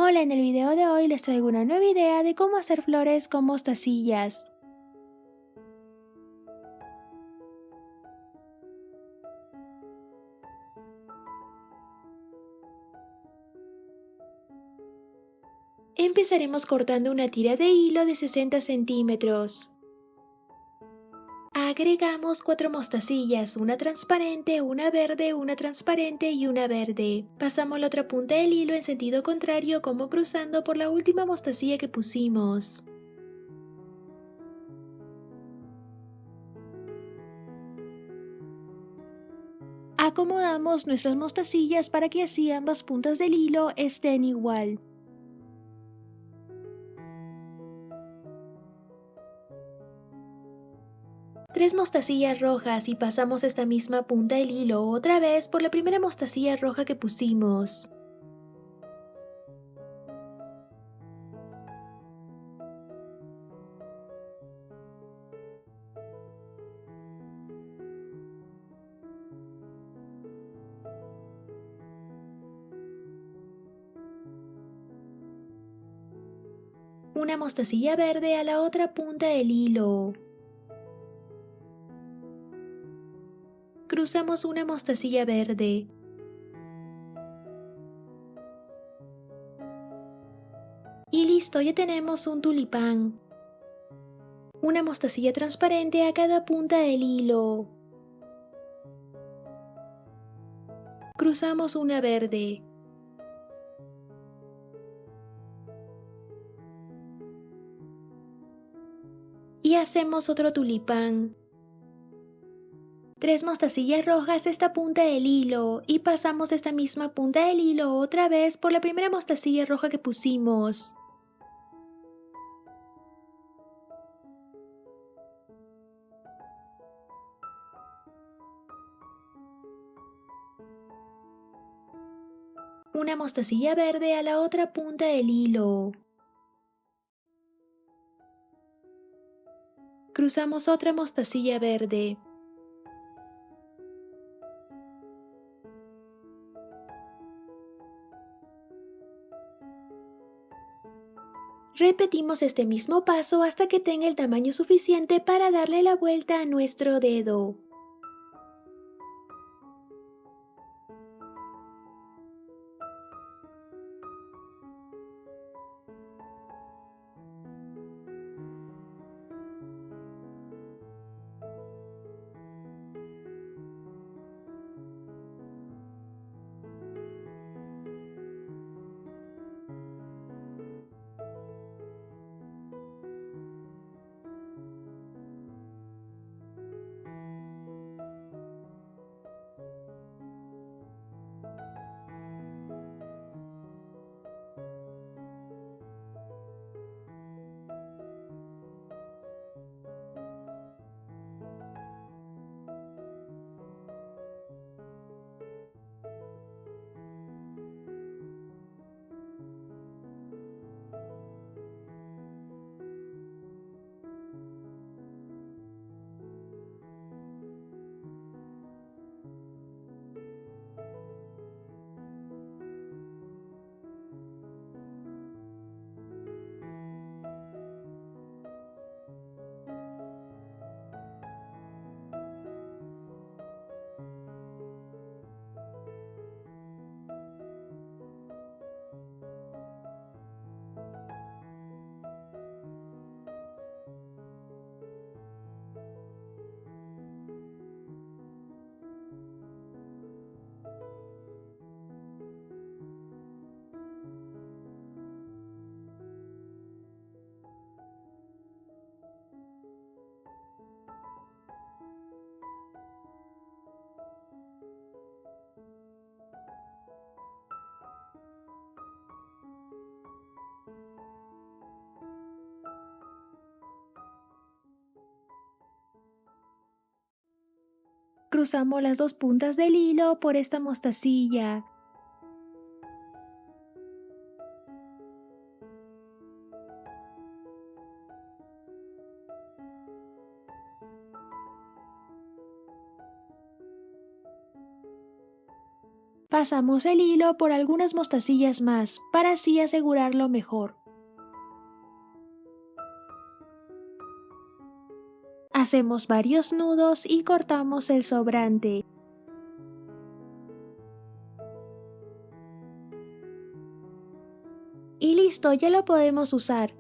Hola, en el video de hoy les traigo una nueva idea de cómo hacer flores con mostacillas. Empezaremos cortando una tira de hilo de 60 centímetros. Agregamos 4 mostacillas, una transparente, una verde, una transparente y una verde. Pasamos la otra punta del hilo en sentido contrario como cruzando por la última mostacilla que pusimos. Acomodamos nuestras mostacillas para que así ambas puntas del hilo estén igual. Tres mostacillas rojas y pasamos esta misma punta del hilo otra vez por la primera mostacilla roja que pusimos. Una mostacilla verde a la otra punta del hilo. Cruzamos una mostacilla verde. Y listo, ya tenemos un tulipán. Una mostacilla transparente a cada punta del hilo. Cruzamos una verde. Y hacemos otro tulipán. Tres mostacillas rojas a esta punta del hilo y pasamos esta misma punta del hilo otra vez por la primera mostacilla roja que pusimos. Una mostacilla verde a la otra punta del hilo. Cruzamos otra mostacilla verde. Repetimos este mismo paso hasta que tenga el tamaño suficiente para darle la vuelta a nuestro dedo. Cruzamos las dos puntas del hilo por esta mostacilla. Pasamos el hilo por algunas mostacillas más, para así asegurarlo mejor. Hacemos varios nudos y cortamos el sobrante. Y listo, ya lo podemos usar.